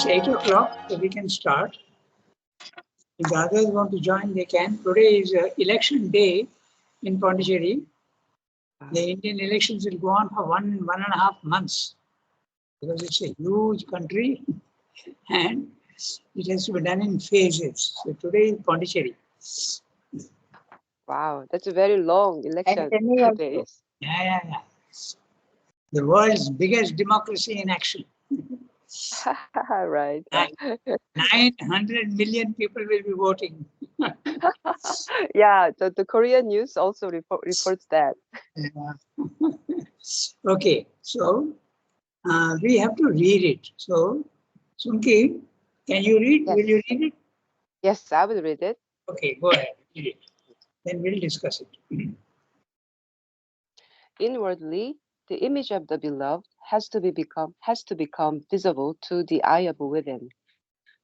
8 o'clock, so we can start. If the others want to join, they can. Today is election day in Pondicherry. The Indian elections will go on for 1.5 months because it's a huge country and it has to be done in phases. So today is Pondicherry. Wow, that's a very long election days. Yeah. The world's biggest democracy in action. Right. 900 million people will be voting. Yeah, the Korean news also reports that. Okay, so we have to read it. So, Sunki, can you read? Yes. Will you read it? Yes, I will read it. Okay, go ahead, read it. Then we'll discuss it. Inwardly, the image of the beloved has to become visible to the eye of within,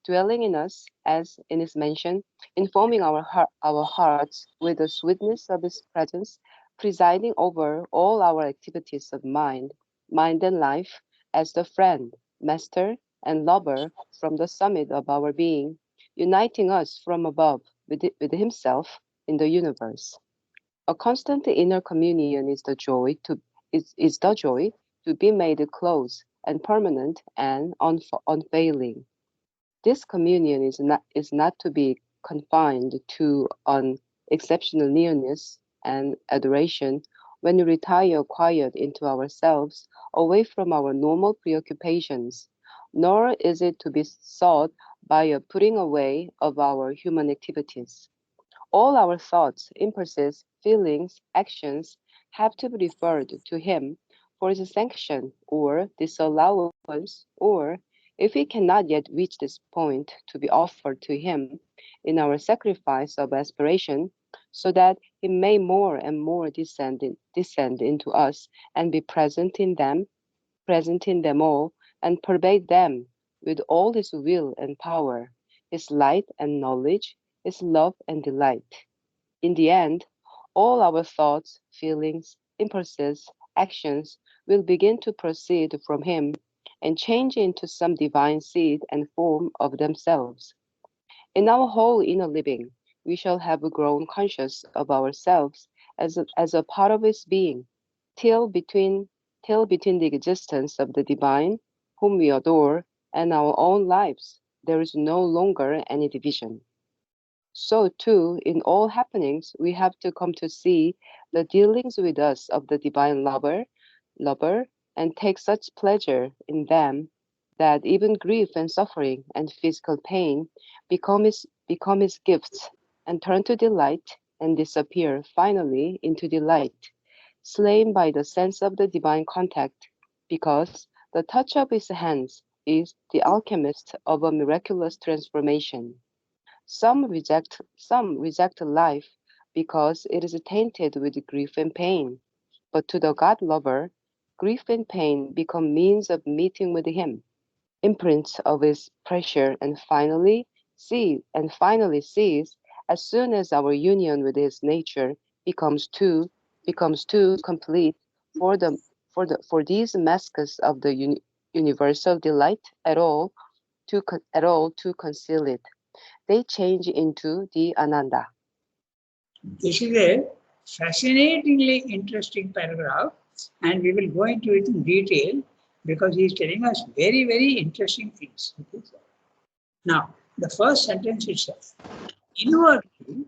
dwelling in us, as in its mention, informing our hearts with the sweetness of His presence, presiding over all our activities of mind and life, as the friend, master, and lover from the summit of our being, uniting us from above with Himself in the universe. A constant inner communion is the joy to be made close and permanent and unfailing. This communion is not to be confined to an exceptional nearness and adoration when we retire quiet into ourselves, away from our normal preoccupations, nor is it to be sought by a putting away of our human activities. All our thoughts, impulses, feelings, actions have to be referred to Him for His sanction or disallowance, or, if we cannot yet reach this point, to be offered to Him in our sacrifice of aspiration, so that He may more and more descend into us and be present in them all, and pervade them with all His will and power, His light and knowledge, His love and delight. In the end, all our thoughts, feelings, impulses, actions will begin to proceed from Him and change into some divine seed and form of themselves. In our whole inner living, we shall have grown conscious of ourselves as a part of His being, till between the existence of the divine, whom we adore, and our own lives, there is no longer any division. So, too, in all happenings, we have to come to see the dealings with us of the divine lover, and take such pleasure in them that even grief and suffering and physical pain become his gifts and turn to delight and disappear finally into delight, slain by the sense of the divine contact, because the touch of his hands is the alchemist of a miraculous transformation. Some reject life because it is tainted with grief and pain, but to the God lover, grief and pain become means of meeting with Him, imprints of His pressure, and finally cease as soon as our union with His nature becomes too complete for these masks of the universal delight at all to conceal it. They change into the Ananda. This is a fascinatingly interesting paragraph, and we will go into it in detail because he is telling us very, very interesting things. Now, the first sentence itself. Inwardly,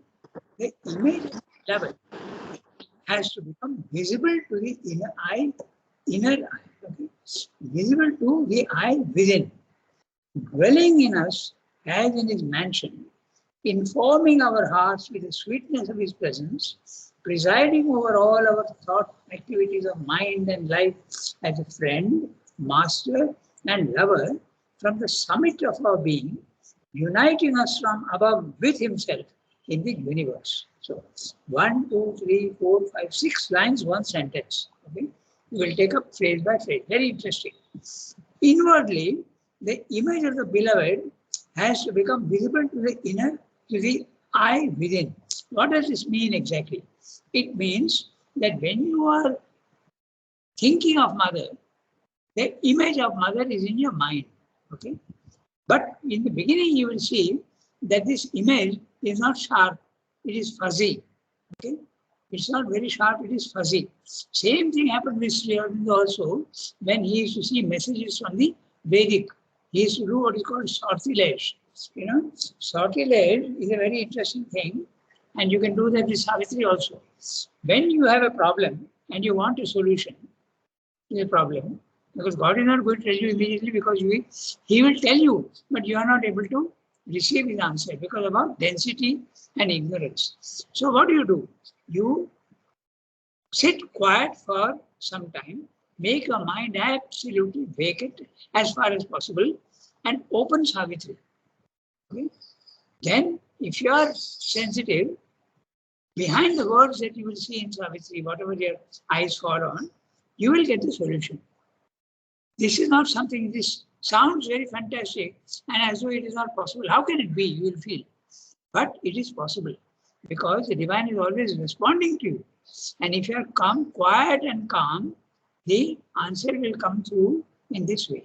the image of the beloved has to become visible to the inner eye. Okay? Visible to the eye within, dwelling in us as in His mansion, informing our hearts with the sweetness of His presence, presiding over all our thought activities of mind and life as a friend, master, and lover from the summit of our being, uniting us from above with Himself in the universe. So, 1, 2, 3, 4, 5, 6 lines, one sentence. Okay? We will take up phrase by phrase. Very interesting. Inwardly, the image of the beloved has to become visible to the eye within. What does this mean exactly? It means that when you are thinking of mother, the image of mother is in your mind. Okay? But in the beginning, you will see that this image is not sharp, it is fuzzy. Okay? It's not very sharp, it is fuzzy. Same thing happened with Sri Aurobindo also when he used to see messages from the Vedic. He used to do what is called sortilege. You know, sortilege is a very interesting thing, and you can do that with Savitri also. When you have a problem and you want a solution to the problem, because God is not going to tell you immediately because He will tell you, but you are not able to receive His answer because of our density and ignorance. So what do? You sit quiet for some time, make your mind absolutely vacant as far as possible, and open Savitri. Okay? Then, if you are sensitive, behind the words that you will see in Savitri, whatever your eyes fall on, you will get the solution. This is not something, this sounds very fantastic and as though it is not possible. How can it be? You will feel. But it is possible because the divine is always responding to you. And if you are calm, quiet and calm, the answer will come through in this way.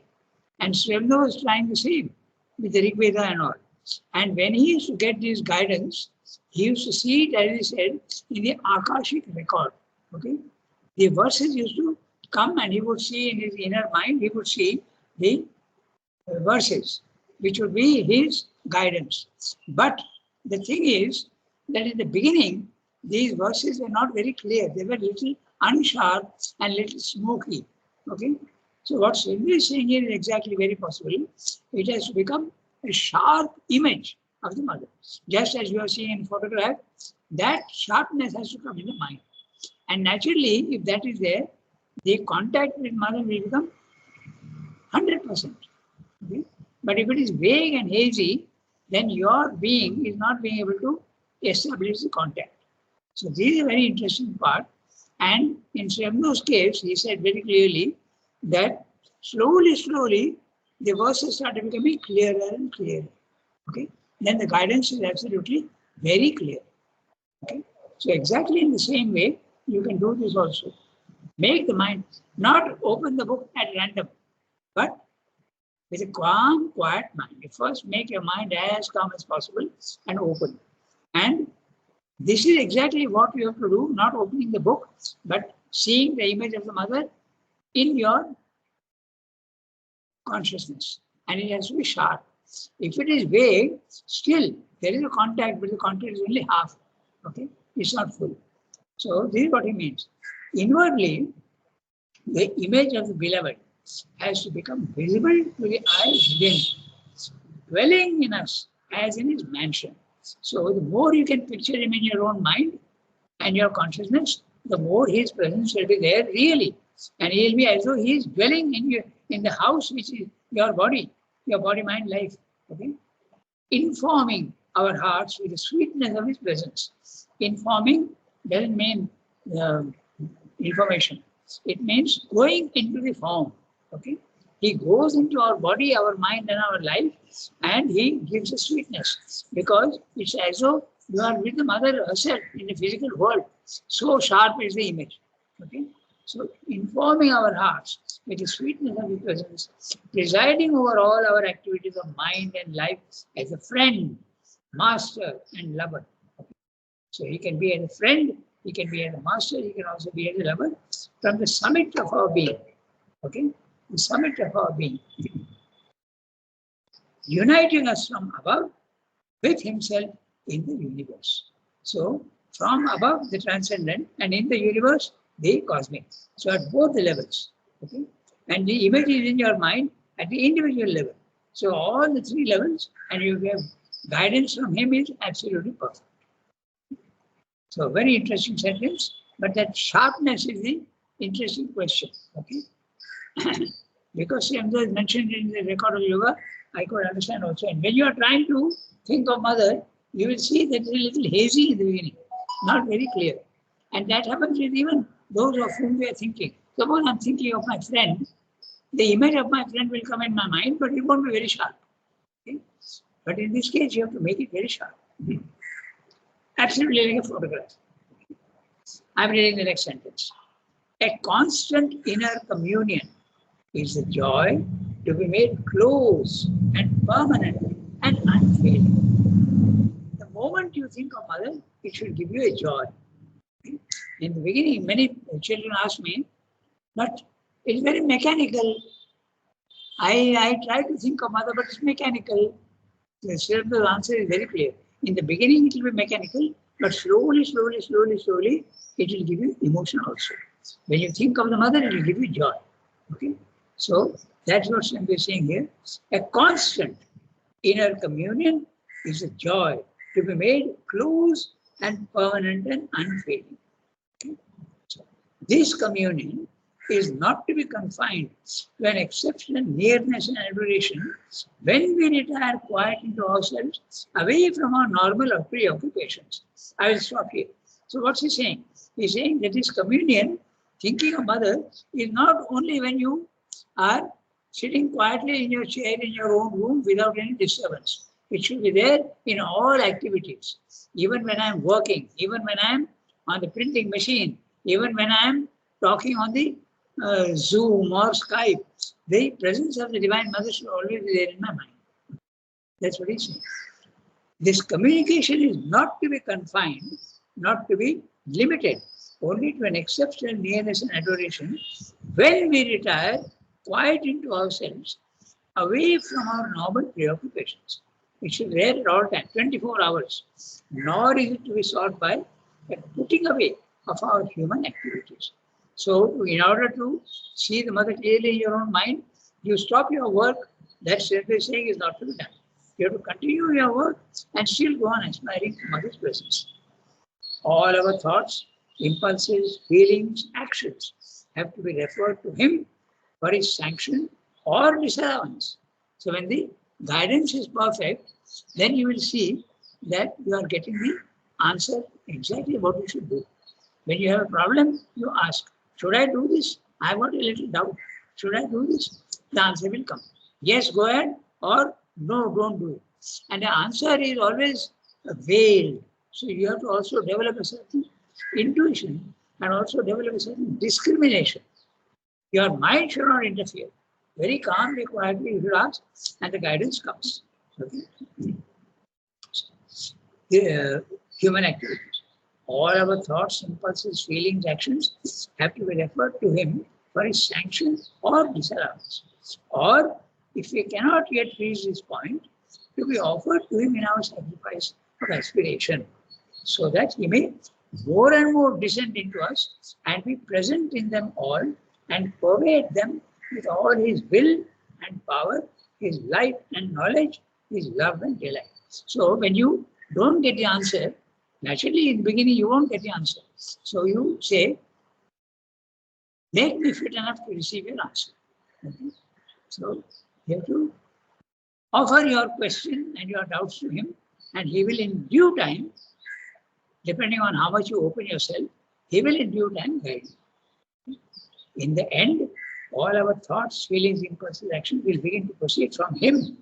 And Sri Aurobindo was trying the same with the Rig Veda and all. And when he used to get this guidance, he used to see it, as he said, in the Akashic record. Okay? The verses used to come and he would see in his inner mind, he would see the verses, which would be his guidance. But the thing is that in the beginning, these verses were not very clear. They were little unsharp and little smoky. Okay? So what Sri is saying here is exactly very possible. It has to become a sharp image of the mother. Just as you are seeing in photograph, that sharpness has to come in the mind. And naturally, if that is there, the contact with mother will become 100%. Okay? But if it is vague and hazy, then your being is not being able to establish the contact. So this is a very interesting part. And in Sri Aurobindo's case, he said very clearly that slowly, the verses started becoming clearer and clearer. Okay? Then the guidance is absolutely very clear. Okay? So exactly in the same way, you can do this also. Make the mind, not open the book at random, but with a calm, quiet mind. You first make your mind as calm as possible and open. And this is exactly what you have to do, not opening the book, but seeing the image of the mother in your consciousness. And it has to be sharp. If it is vague, still there is a contact, but the contact is only half. Okay? It's not full. So this is what he means. Inwardly, the image of the beloved has to become visible to the eye within, dwelling in us as in his mansion. So the more you can picture him in your own mind and your consciousness, the more his presence will be there really. And he will be as though he is dwelling in the house which is your body, mind, life. Okay? Informing our hearts with the sweetness of his presence. Informing doesn't mean information. It means going into the form. Okay? He goes into our body, our mind, and our life, and he gives us sweetness because it's as though you are with the mother herself in the physical world. So sharp is the image. Okay? So informing our hearts with the sweetness of his presence, presiding over all our activities of mind and life as a friend, master, and lover. Okay? So he can be as a friend, he can be as a master, he can also be as a lover from the summit of our being. Okay? The summit of our being. Uniting us from above with himself in the universe. So from above the transcendent and in the universe the cosmic. So at both the levels. Okay? And the image is in your mind at the individual level. So all the three levels and you have guidance from him is absolutely perfect. So very interesting sentence, but that sharpness is the interesting question. Okay? Because Sri is mentioned in the record of yoga, I could understand also. And when you are trying to think of mother, you will see that it's a little hazy in the beginning, not very clear. And that happens with even those of whom we are thinking. Suppose I'm thinking of my friend, the image of my friend will come in my mind, but it won't be very sharp. Okay? But in this case, you have to make it very sharp. Absolutely like a photograph. I'm reading the next sentence. A constant inner communion is the joy to be made close and permanent and unfailing. The moment you think of mother, it should give you a joy. In the beginning, many children ask me, but it's very mechanical. I try to think of mother, but it's mechanical. The answer is very clear. In the beginning, it will be mechanical, but slowly, it will give you emotion also. When you think of the mother, it will give you joy. Okay, so that's what we're saying here. A constant inner communion is a joy to be made close and permanent and unfailing. Okay? So this communion is not to be confined to an exceptional nearness and adoration when we retire quiet into ourselves, away from our normal or preoccupations. I will stop here. So what's he saying? He's saying that this communion, thinking of mother, is not only when you are sitting quietly in your chair in your own room without any disturbance. It should be there in all activities. Even when I'm working, even when I'm on the printing machine, even when I'm talking on the Zoom or Skype, the presence of the Divine Mother should always be there in my mind. That's what he's saying. This communication is not to be confined, not to be limited, only to an exceptional nearness and adoration when we retire quiet into ourselves, away from our normal preoccupations. It should be there at all times, 24 hours. Nor is it to be sought by a putting away of our human activities. So, in order to see the mother clearly in your own mind, you stop your work. That's what they're saying is not to be done. You have to continue your work and still go on aspiring to mother's presence. All our thoughts, impulses, feelings, actions have to be referred to him for his sanction or disallowance. So when the guidance is perfect, then you will see that you are getting the answer exactly what you should do. When you have a problem, you ask, should I do this? I've got a little doubt. Should I do this? The answer will come. Yes, go ahead, or no, don't do it. And the answer is always veiled. So you have to also develop a certain intuition and also develop a certain discrimination. Your mind should not interfere. Very calmly, quietly, you should ask, and the guidance comes. Okay. The human activities. All our thoughts, impulses, feelings, actions have to be referred to him for his sanction or disallowance. Or, if we cannot yet reach this point, to be offered to him in our sacrifice of aspiration, so that he may more and more descend into us and be present in them all and pervade them with all his will and power, his life and knowledge, his love and delight. So when you don't get the answer, naturally in the beginning you won't get the answer. So you say, make me fit enough to receive your answer. Okay? So you have to offer your question and your doubts to him, and he will in due time, depending on how much you open yourself, he will in due time guide you. In the end, all our thoughts, feelings, impulses, actions will begin to proceed from him.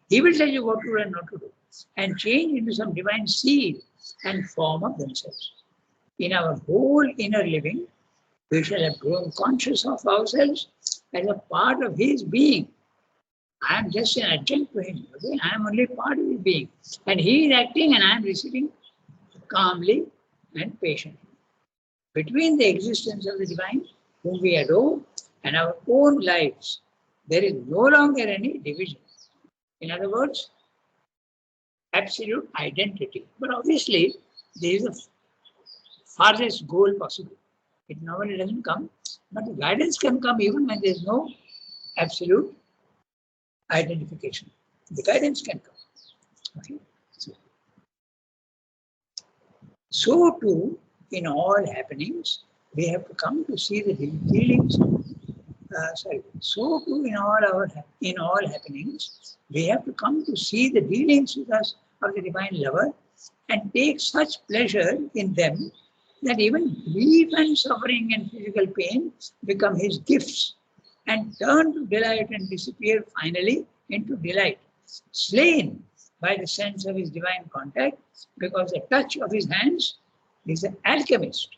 He will tell you what to do and not to do, and change into some divine seed and form of themselves. In our whole inner living, we shall have grown conscious of ourselves as a part of his being. I am just an adjunct to him. Okay? I am only part of his being. And he is acting and I am receiving calmly and patiently. Between the existence of the divine, whom we adore, and our own lives, there is no longer any division. In other words, absolute identity. But obviously, there is the farthest goal possible. It normally doesn't come, but the guidance can come even when there is no absolute identification. The guidance can come. Okay? So too, in all happenings, we have to come to see the dealings. So too, in all happenings, we have to come to see the dealings with us of the divine lover and take such pleasure in them that even grief and suffering and physical pain become his gifts and turn to delight and disappear finally into delight, slain by the sense of his divine contact, because the touch of his hands is the alchemist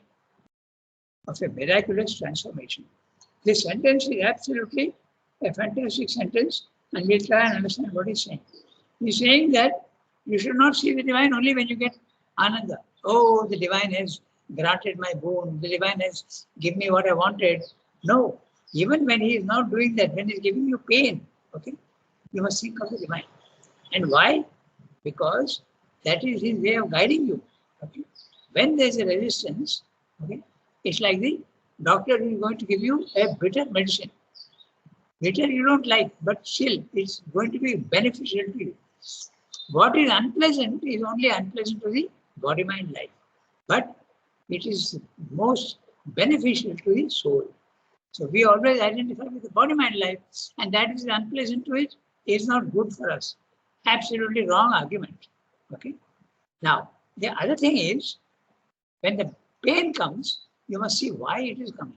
of a miraculous transformation. This sentence is absolutely a fantastic sentence, and we'll try and understand what he's saying. He's saying that you should not see the divine only when you get ananda. Oh, the divine has granted my boon, the divine has given me what I wanted. No, even when he is not doing that, when he's giving you pain, okay, you must think of the divine. And why? Because that is his way of guiding you. Okay? When there's a resistance, okay, it's like the doctor is going to give you a bitter medicine. Bitter you don't like, but still it's going to be beneficial to you. What is unpleasant is only unpleasant to the body-mind life. But it is most beneficial to the soul. So we always identify with the body-mind life, and that is unpleasant to it, is not good for us. Absolutely wrong argument. Okay. Now, the other thing is, when the pain comes, you must see why it is coming.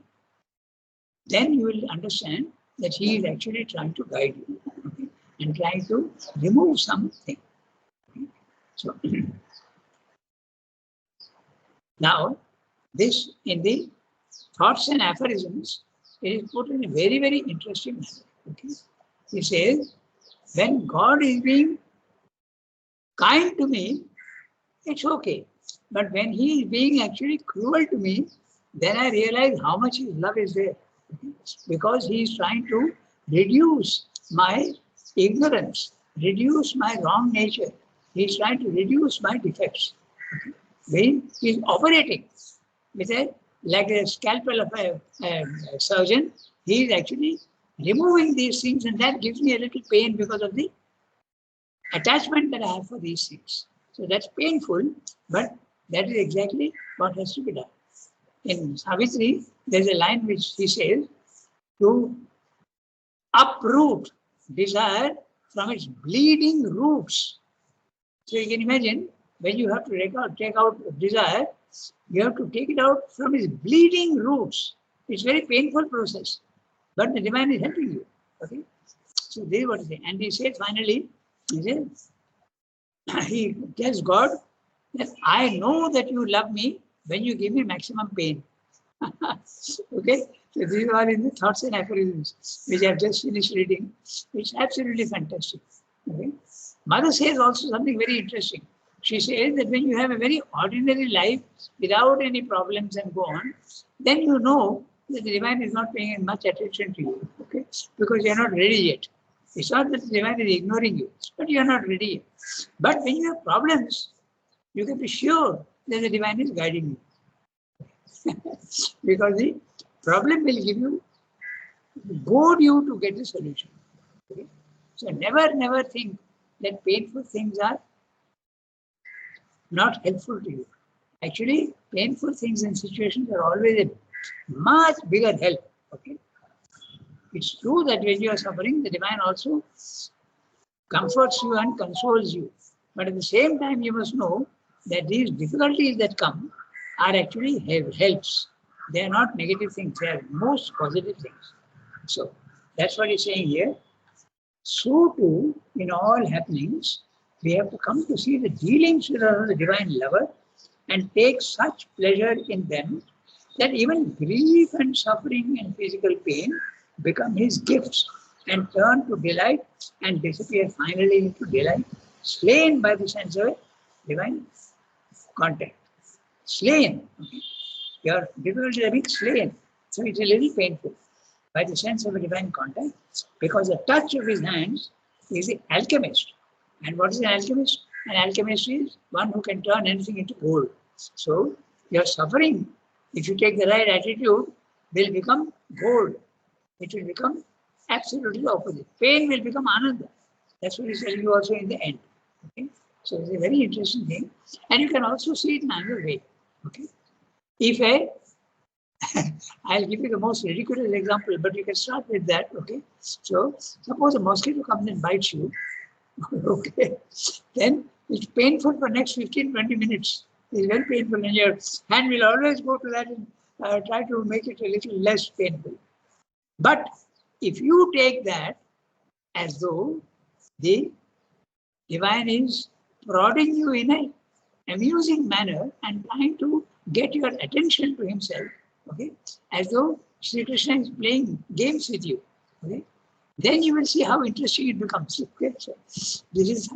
Then you will understand that he is actually trying to guide you, okay, and trying to remove something. Okay. So now, this in the thoughts and aphorisms, it is put in a very, very interesting manner. Okay. He says, when God is being kind to me, it's okay. But when he is being actually cruel to me, then I realize how much his love is there. Okay? Because he is trying to reduce my ignorance, reduce my wrong nature. He is trying to reduce my defects. Okay? When he is operating with like a scalpel of a surgeon, he is actually removing these things, and that gives me a little pain because of the attachment that I have for these things. So that's painful, but that is exactly what has to be done. In Savitri, there's a line which he says, to uproot desire from its bleeding roots. So you can imagine, when you have to take out desire, you have to take it out from its bleeding roots. It's a very painful process, but the divine is helping you. Okay? So this is what he says. And he says finally, he tells God that I know that you love me when you give me maximum pain. Okay, so these are in the thoughts and aphorisms, which I have just finished reading. It's absolutely fantastic. Okay, Mother says also something very interesting. She says that when you have a very ordinary life without any problems and go on, then you know that the divine is not paying much attention to you. Okay, because you are not ready yet. It's not that the divine is ignoring you, but you are not ready yet. But when you have problems, you can be sure that the divine is guiding you. Because the problem will give you, goad you to get the solution. Okay? So never think that painful things are not helpful to you. Actually, painful things and situations are always a much bigger help. Okay? It's true that when you are suffering, the divine also comforts you and consoles you. But at the same time, you must know that these difficulties that come are actually helps. They are not negative things, they are most positive things. So that's what he's saying here. So too, in all happenings, we have to come to see the dealings with the divine lover and take such pleasure in them that even grief and suffering and physical pain become his gifts and turn to delight and disappear finally into delight, slain by the sense of divine contact. Slain. Okay. Your difficulties are being slain. So it's a little painful by the sense of a divine contact, because the touch of his hands is the alchemist. And what is an alchemist? An alchemist is one who can turn anything into gold. So your suffering, if you take the right attitude, will become gold. It will become absolutely the opposite. Pain will become ananda. That's what he's telling you also in the end. Okay? So it's a very interesting thing. And you can also see it in another way. Okay? If I'll give you the most ridiculous example, but you can start with that. Okay? So suppose a mosquito comes and bites you. Okay? Then it's painful for next 15-20 minutes. It's very painful, and your hand will always go to that and try to make it a little less painful. But if you take that as though the divine is prodding you in an amusing manner and trying to get your attention to himself, okay, as though Sri Krishna is playing games with you, okay, Then you will see how interesting it becomes. Okay? So this is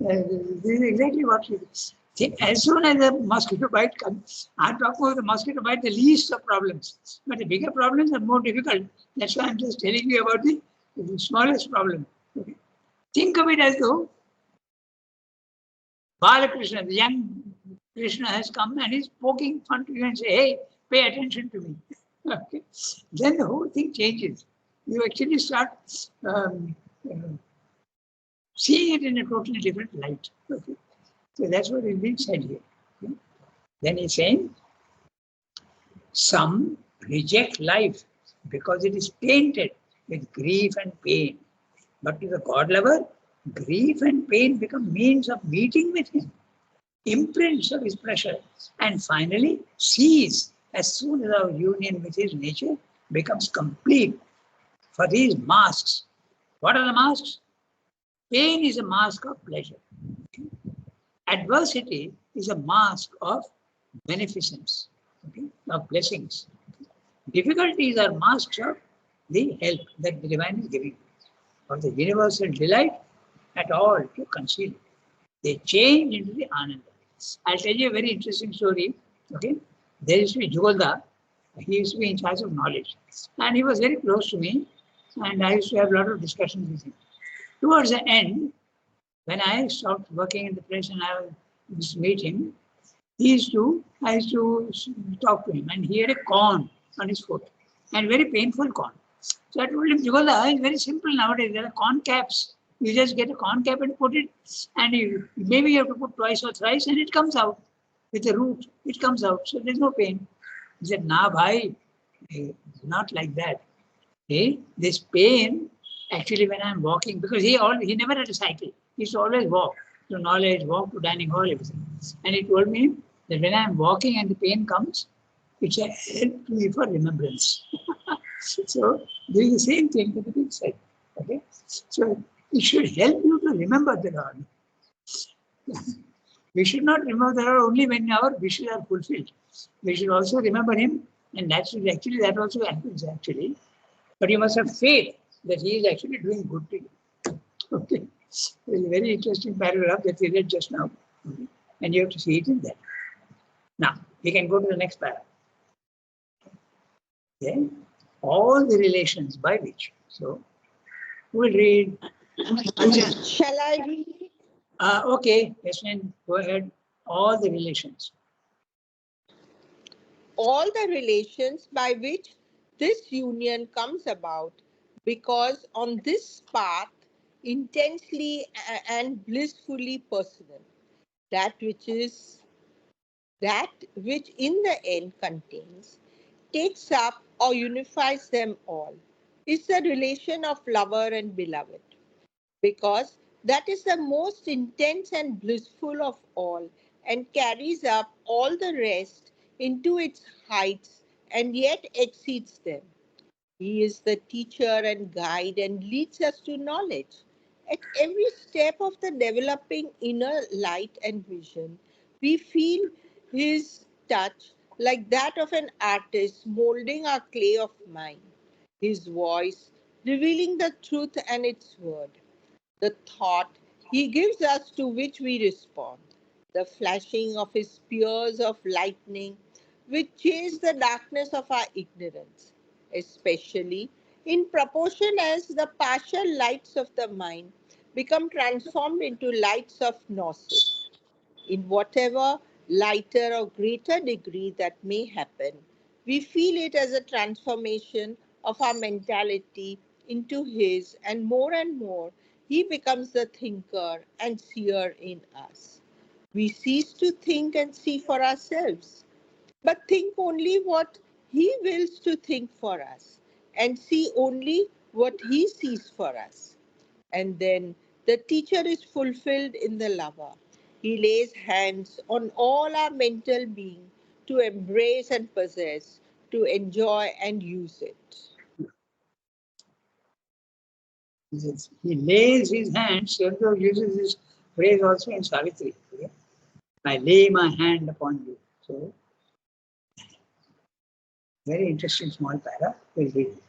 exactly what it is. As soon as a mosquito bite comes, I'm talking about the mosquito bite, the least of problems. But the bigger problems are more difficult. That's why I'm just telling you about the smallest problem. Okay? Think of it as though Balakrishna, the young Krishna, has come and is poking fun to you and say, hey, pay attention to me. Okay? Then the whole thing changes. You actually start seeing it in a totally different light. Okay? So that's what is being said here. Okay? Then he's saying, some reject life because it is tainted with grief and pain. But to the God lover, grief and pain become means of meeting with him, imprints of his pressure, and finally cease as soon as our union with his nature becomes complete. For these masks, what are the masks? Pain is a mask of pleasure. Adversity is a mask of beneficence, okay, of blessings. Difficulties are masks of the help that the divine is giving, or the universal delight at all to conceal it. They change into the Ananda. I'll tell you a very interesting story. Okay, there used to be Jugalda. He used to be in charge of knowledge, and he was very close to me, and I used to have a lot of discussions with him. Towards the end, when I stopped working in the press and I was meeting, I used to talk to him, and he had a corn on his foot, and very painful corn. So I told him, Jugalda, it's very simple nowadays. There are corn caps. You just get a corn cap and put it, and maybe you have to put twice or thrice, and it comes out with the root. It comes out, so there's no pain. He said, "Nah, bhai, not like that. Hey, this pain, actually, when I'm walking, because he never had a cycle. He used to always walk to knowledge, walk to dining hall, everything. And he told me that when I'm walking and the pain comes, it shall help me for remembrance." So doing the same thing to the big side. Okay? So it should help you to remember the Lord. We should not remember the Lord only when our wishes are fulfilled. We should also remember him, and that also happens actually. But you must have faith that he is actually doing good to you. Okay. There's a very interesting paragraph that we read just now. Okay. And you have to see it in there. Now, we can go to the next paragraph. Okay. All the relations by which. So, who will read? Shall I read? Okay, Yasmin, go ahead. All the relations. All the relations by which this union comes about, because on this path, intensely and blissfully personal, that which in the end contains, takes up or unifies them all, is the relation of lover and beloved, because that is the most intense and blissful of all, and carries up all the rest into its heights and yet exceeds them. He is the teacher and guide and leads us to knowledge. At every step of the developing inner light and vision, we feel his touch like that of an artist molding our clay of mind, his voice revealing the truth and its word, the thought he gives us to which we respond, the flashing of his spears of lightning which chase the darkness of our ignorance, especially in proportion as the partial lights of the mind become transformed into lights of gnosis. In whatever lighter or greater degree that may happen, we feel it as a transformation of our mentality into his, and more, he becomes the thinker and seer in us. We cease to think and see for ourselves, but think only what he wills to think for us, and see only what he sees for us. And then the teacher is fulfilled in the lover. He lays hands on all our mental being to embrace and possess, to enjoy and use it. He lays his hands, Shanto uses this phrase also in Savitri. Okay? I lay my hand upon you. So, very interesting small paragraph. We'll read it.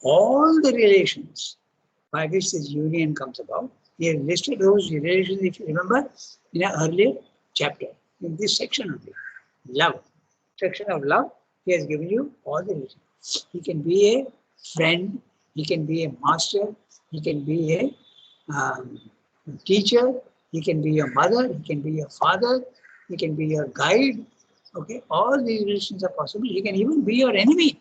all the relations by which this union comes about. He has listed those relations, if you remember, in an earlier chapter, in this section only. Love. Section of love, he has given you all the relations. He can be a friend, he can be a master, he can be a teacher, he can be your mother, he can be your father, he can be your guide. Okay, all these relations are possible. He can even be your enemy.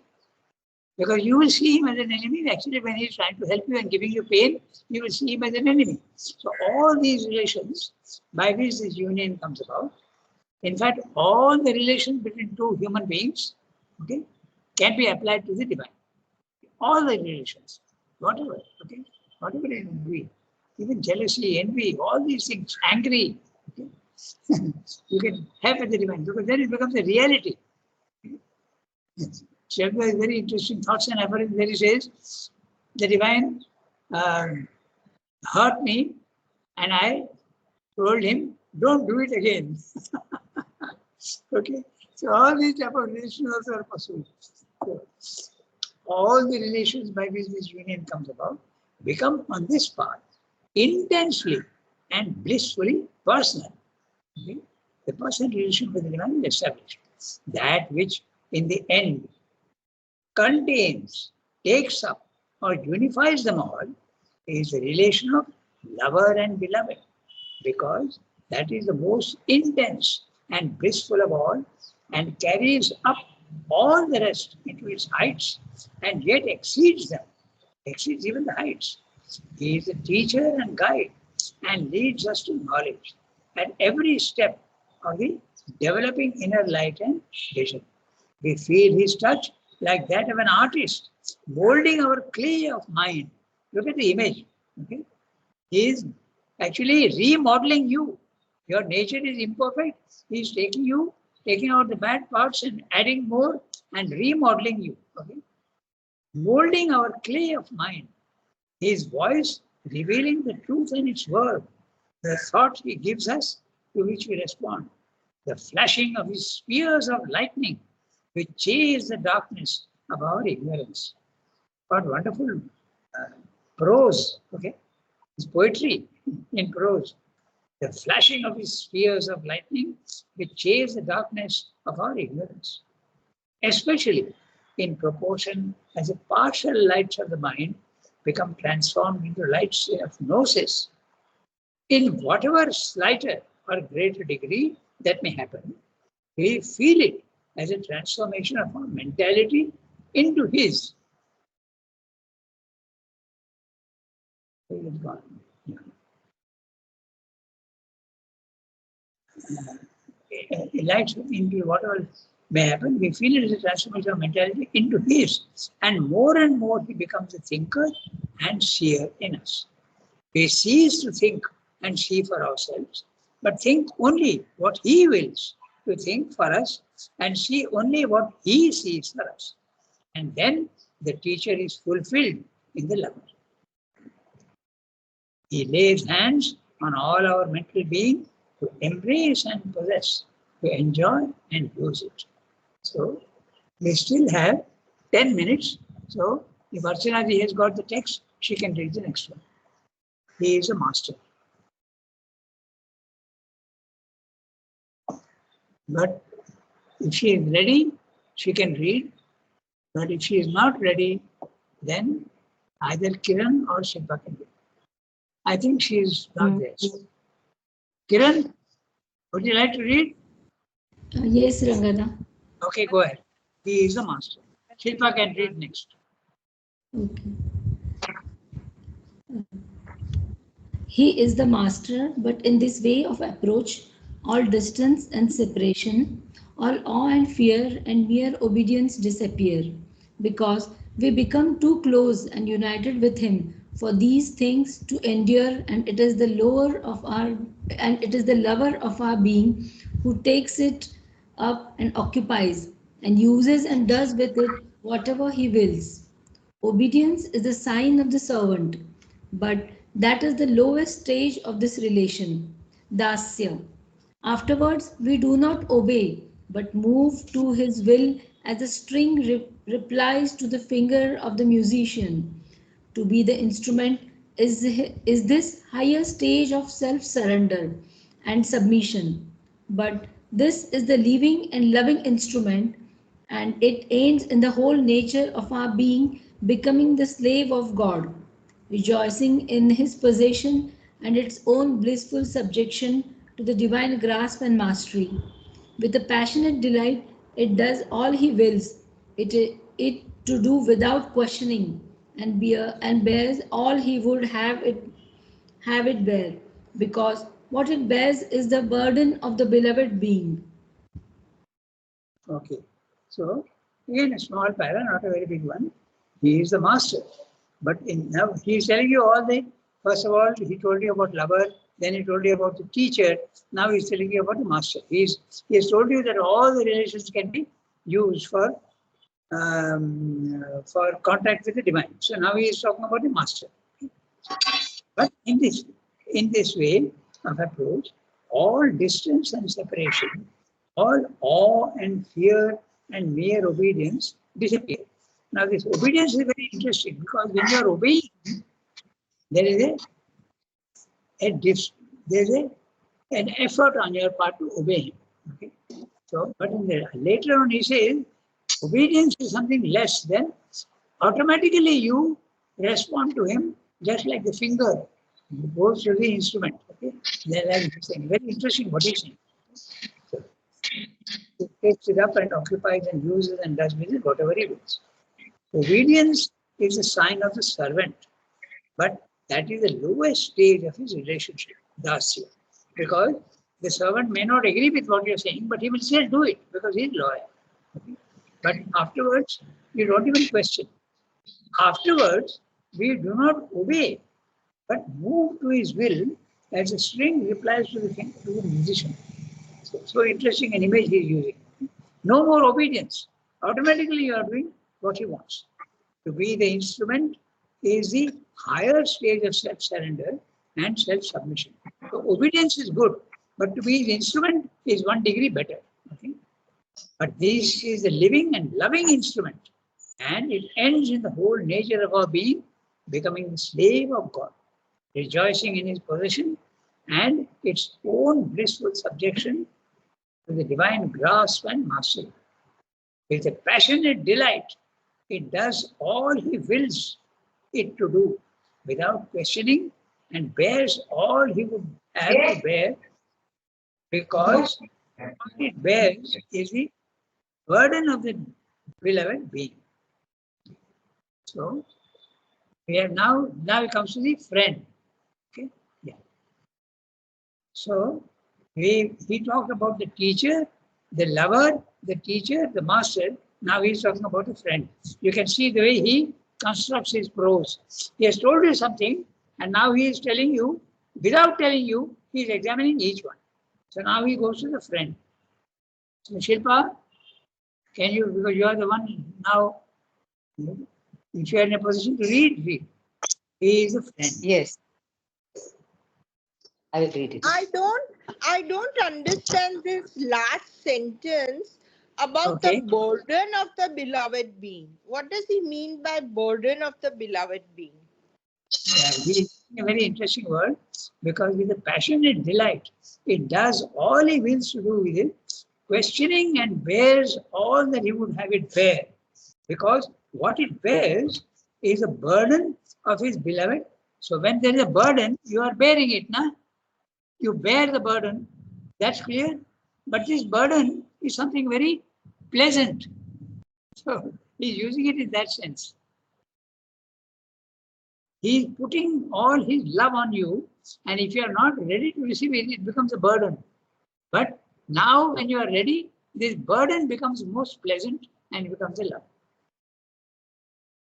Because you will see him as an enemy. Actually, when he's trying to help you and giving you pain, you will see him as an enemy. So all these relations by which this union comes about, in fact, all the relations between two human beings, okay, can be applied to the divine. All the relations, whatever, okay, whatever it may be, even jealousy, envy, all these things, angry, okay, you can have at the divine because then it becomes a reality. Sherpa is very interesting thoughts and efforts where he says, the divine hurt me and I told him, don't do it again. Okay, so all these type of relations also are possible. So, all the relations by which this union comes about become on this path intensely and blissfully personal. Okay? The personal relation with the divine is established. That which in the end contains, takes up, or unifies them all is the relation of lover and beloved, because that is the most intense and blissful of all and carries up all the rest into its heights and yet exceeds them, exceeds even the heights. He is the teacher and guide and leads us to knowledge at every step of the developing inner light and vision. We feel his touch like that of an artist molding our clay of mind. Look at the image. Okay? He is actually remodeling you. Your nature is imperfect. He is taking you, taking out the bad parts and adding more and remodeling you. Okay? Molding our clay of mind. His voice revealing the truth in its word. The thought he gives us to which we respond. The flashing of his spears of lightning which chase the darkness of our ignorance. What wonderful prose, okay? It's poetry in prose. The flashing of his spears of lightning which chase the darkness of our ignorance. Especially in proportion as the partial lights of the mind become transformed into lights of gnosis. In whatever slighter or greater degree that may happen, we feel it as a transformation of our mentality into his. Lights into whatever may happen, we feel it as a transformation of mentality into his. And more he becomes a thinker and seer in us. We cease to think and see for ourselves, but think only what he wills to think for us and see only what he sees for us. And then the teacher is fulfilled in the lover. He lays hands on all our mental being to embrace and possess, to enjoy and use it. So we still have 10 minutes. So if Archana ji has got the text, she can read the next one. He is a master. But if she is ready, she can read. But if she is not ready, then either Kiran or Shilpa can read. I think she is not there. So, Kiran, would you like to read? Yes, Rangada. Okay, go ahead. He is a master. Shilpa can read next. Okay. He is the master, but in this way of approach, all distance and separation, all awe and fear and mere obedience disappear, because we become too close and united with him for these things to endure, and it is the lover of our being who takes it up and occupies and uses and does with it whatever he wills. Obedience is the sign of the servant, but that is the lowest stage of this relation, dasya. Afterwards, we do not obey, but move to his will as a string replies to the finger of the musician. To be the instrument is this higher stage of self surrender and submission. But this is the living and loving instrument, and it ends in the whole nature of our being becoming the slave of God, rejoicing in his possession and its own blissful subjection to the divine grasp and mastery. With a passionate delight, it does all he wills, it to do without questioning, and bears all he would have it bear, because what it bears is the burden of the beloved being. Okay. So again, a small para, not a very big one. He is the master. But now he is telling you all the, first of all, he told you about lover, then he told you about the teacher, now he's telling you about the master. He has told you that all the relations can be used for contact with the divine. So now he is talking about the master. But in this way of approach, all distance and separation, all awe and fear and mere obedience disappear. Now this obedience is very interesting because when you are obeying, there is an effort on your part to obey him. Okay? So, but later on he says, obedience is something less than automatically you respond to him just like the finger goes to the instrument. Okay? They're like saying, very interesting what he's saying. So, he takes it up and occupies and uses and does with it whatever he wills. Obedience is a sign of the servant, but that is the lowest stage of his relationship, dasya, because the servant may not agree with what you're saying, but he will still do it because he's loyal. Okay? But afterwards, you don't even question. Afterwards, we do not obey, but move to his will as a string replies to the musician. So interesting an image he is using. No more obedience. Automatically you are doing what he wants. To be the instrument is the higher stage of self-surrender and self-submission. So obedience is good, but to be the instrument is 1 degree better. Okay? But this is the living and loving instrument, and it ends in the whole nature of our being, becoming the slave of God, rejoicing in his possession and its own blissful subjection to the divine grasp and mastery. With a passionate delight, it does all he wills it to do without questioning and bears all he would have to bear, because what it bears is the burden of the beloved being. So we have now it comes to the friend. Okay, yeah. So he talked about the teacher, the lover, the teacher, the master. Now he's talking about the friend. You can see the way he constructs his prose. He has told you something, and now he is telling you, without telling you, he is examining each one. So now he goes to the friend. So Shilpa, can you, because you are the one now, if you are in a position to read. He is a friend. Yes, I will read it. I don't understand this last sentence about Okay. the burden of the beloved being. What does he mean by burden of the beloved being? Yeah, he is a very interesting word, because with a passionate delight, it does all he wills to do with it, questioning and bears all that he would have it bear. Because what it bears is a burden of his beloved. So when there is a burden, you are bearing it, na? You bear the burden, that's clear. But this burden is something very pleasant. So he's using it in that sense. He's putting all his love on you, and if you are not ready to receive it, it becomes a burden. But now when you are ready, this burden becomes most pleasant and becomes a love.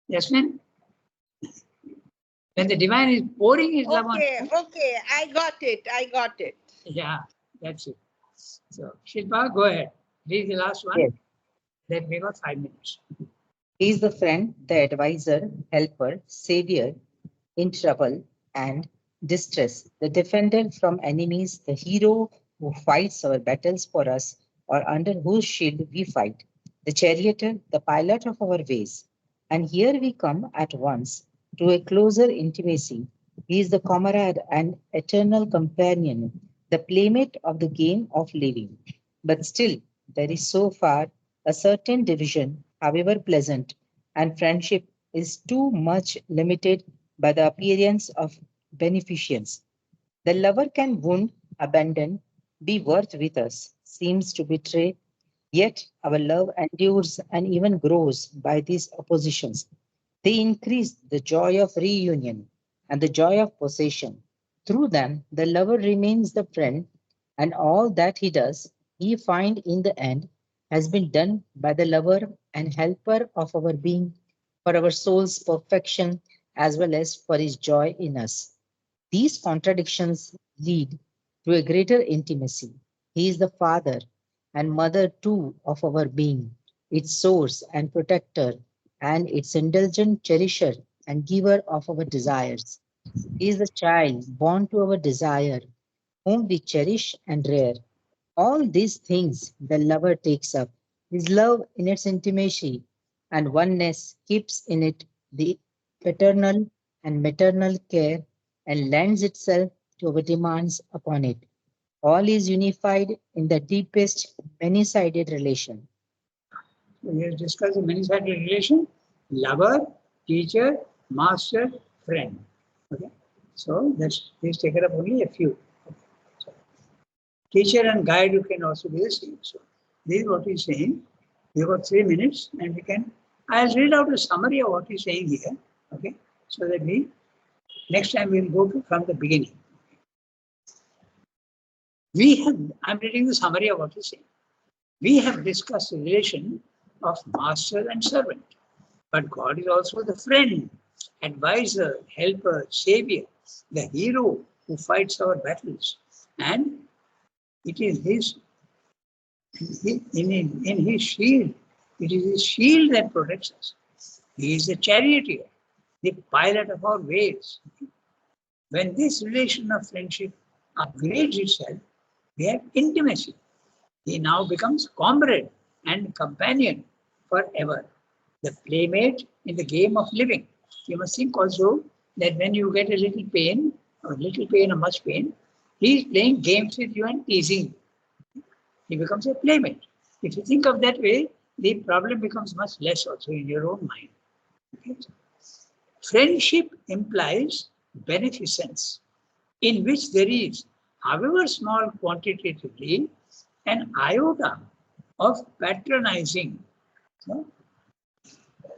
Yes, ma'am? When the divine is pouring his love on you. Okay, I got it. Yeah, that's it. So Shilpa, go ahead. Read the last one. Yes. Then we got 5 minutes. He is the friend, the advisor, helper, savior in trouble and distress, the defender from enemies, the hero who fights our battles for us or under whose shield we fight, the charioteer, the pilot of our ways. And here we come at once to a closer intimacy. He is the comrade and eternal companion, the playmate of the game of living. But still, there is so far a certain division, however pleasant, and friendship is too much limited by the appearance of beneficence. The lover can wound, abandon, be worth with us, seems to betray, yet our love endures and even grows by these oppositions. They increase the joy of reunion and the joy of possession. Through them, the lover remains the friend, and all that he does, he find in the end, has been done by the lover and helper of our being, for our soul's perfection as well as for his joy in us. These contradictions lead to a greater intimacy. He is the father and mother too of our being, its source and protector, and its indulgent cherisher and giver of our desires. He is the child born to our desire, whom we cherish and rear. All these things the lover takes up. His love in its intimacy and oneness keeps in it the paternal and maternal care and lends itself to our demands upon it. All is unified in the deepest many-sided relation. So we have discussed the many-sided relation: lover, teacher, master, friend. Okay. So please take it up only a few. Okay. So, teacher and guide, you can also be the same. So this is what he's saying. We've got 3 minutes and we can, I'll read out a summary of what he's saying here. Okay. So that next time we'll go from the beginning. I'm reading the summary of what he's saying. We have discussed the relation of master and servant, but God is also the friend, advisor, helper, savior, the hero who fights our battles. And it is in his shield, it is his shield that protects us. He is the charioteer, the pilot of our ways. When this relation of friendship upgrades itself, we have intimacy. He now becomes comrade and companion forever, the playmate in the game of living. You must think also that when you get a little pain or much pain, he is playing games with you and teasing you. He becomes a playmate. If you think of that way, the problem becomes much less also in your own mind. Okay? Friendship implies beneficence, in which there is, however small quantitatively, an iota of patronizing. So,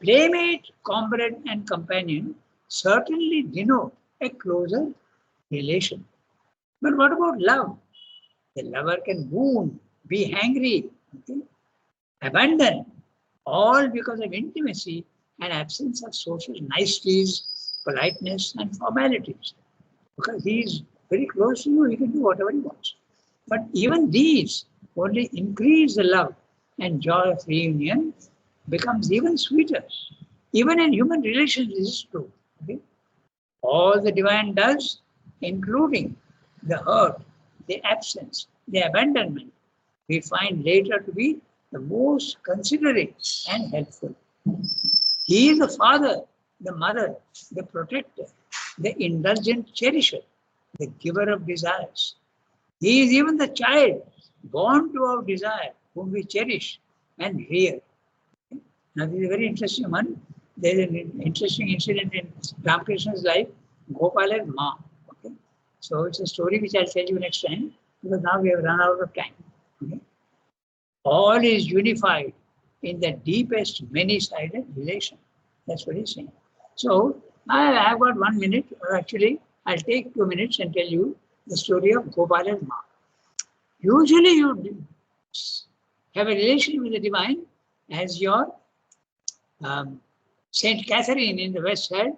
playmate, comrade, and companion certainly denote a closer relation. But what about love? The lover can wound, be angry, okay, abandon, all because of intimacy and absence of social niceties, politeness, and formalities. Because he is very close to you, he can do whatever he wants. But even these only increase the love, and joy of reunion becomes even sweeter. Even in human relations, this is true. Okay? All the divine does, including the hurt, the absence, the abandonment, we find later to be the most considerate and helpful. He is the father, the mother, the protector, the indulgent cherisher, the giver of desires. He is even the child born to our desire, whom we cherish and rear. Now, this is a very interesting one. There is an interesting incident in Ramakrishna's life, Gopal and Ma. Okay? So it's a story which I'll tell you next time, because now we have run out of time. Okay? All is unified in the deepest many-sided relation. That's what he's saying. So I have got 1 minute, or actually I'll take 2 minutes and tell you the story of Gopal and Ma. Usually you have a relation with the divine as your Saint Catherine in the West had.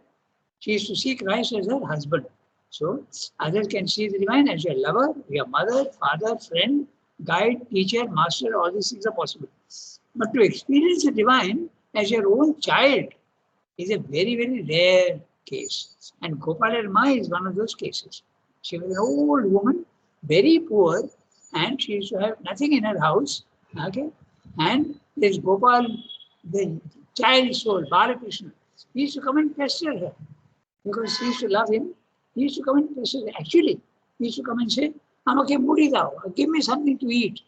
She used to see Christ as her husband. So others can see the divine as your lover, your mother, father, friend, guide, teacher, master, all these things are possible. But to experience the divine as your own child is a very, very rare case. And Gopal and Ma is one of those cases. She was an old woman, very poor, and she used to have nothing in her house. Okay? And There's Gopal, the child soul, Balakrishna. He used to come and pester her because she used to love him. He used to come and pester her. Actually, he used to come and say, "Amake mudi dao, give me something to eat."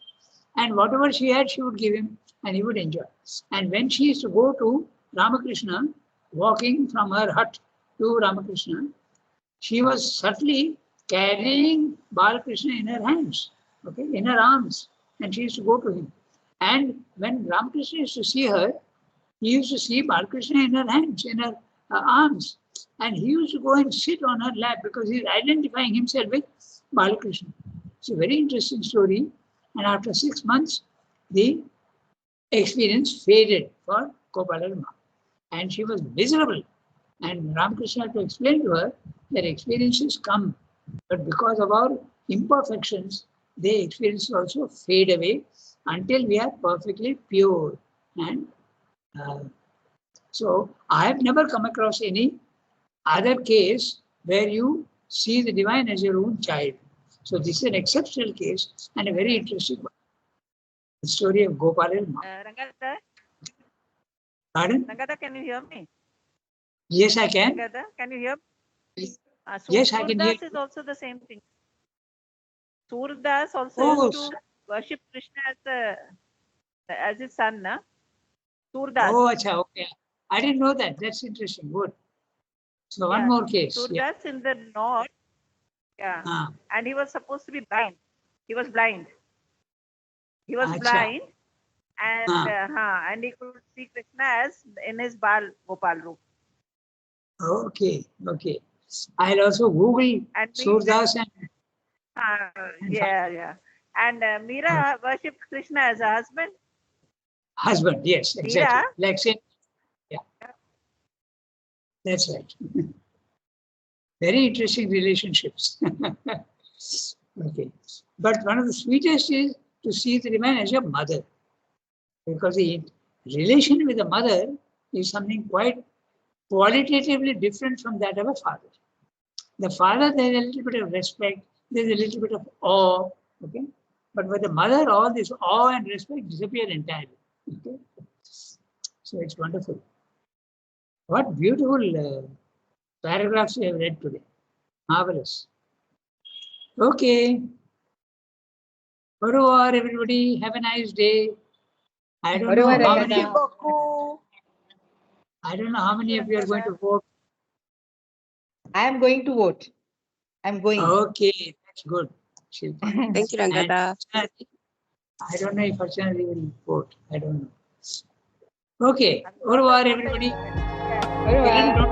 And whatever she had, she would give him and he would enjoy. And when she used to go to Ramakrishna, walking from her hut to Ramakrishna, she was subtly carrying Balakrishna in her hands, okay, in her arms. And she used to go to him. And when Ramakrishna used to see her, he used to see Balakrishna in her hands, in her arms. And he used to go and sit on her lap because he's identifying himself with Balakrishna. It's a very interesting story. And after 6 months, the experience faded for Gopalarma. And she was miserable. And Ramakrishna had to explain to her that experiences come, but because of our imperfections, the experiences also fade away until we are perfectly pure. And so I have never come across any other case where you see the divine as your own child. So this is an exceptional case and a very interesting one. The story of Gopal and Ma. Rangada, Pardon? Rangada, can you hear me? Yes, I can. Rangada, can you hear? Yes, I can hear. Surdas is also the same thing. Surdas also Oh, used to worship Krishna as his son, na? Surdas. Oh, acha, okay. I didn't know that. That's interesting. Good. So one Yeah. more case. Yeah. Surdas in the north, yeah. And he was supposed to be blind. He was blind. He was Acha. blind, and he could see Krishna as in his Gopal roop. Okay, okay. I'll also Google And Surdas and yeah. And Meera worshipped Krishna as a husband. husband. Yes, exactly. Meera? Like saying, yeah. That's right. Very interesting relationships. Okay. But one of the sweetest is to see the divine as your mother. Because the relation with the mother is something quite qualitatively different from that of a father. The father, there's a little bit of respect, there's a little bit of awe, okay? But with the mother, all this awe and respect disappear entirely. Okay? So it's wonderful. What beautiful paragraphs you have read today. Marvelous. Okay. Au revoir, everybody. Have a nice day. I don't know how many. I don't know how many of you are going to vote. I am going to vote. I'm going. Okay, that's good. Shilpa. Thank you, Rangada. And I don't know if Archana will vote. I don't know. Okay. Au revoir, everybody. Au revoir.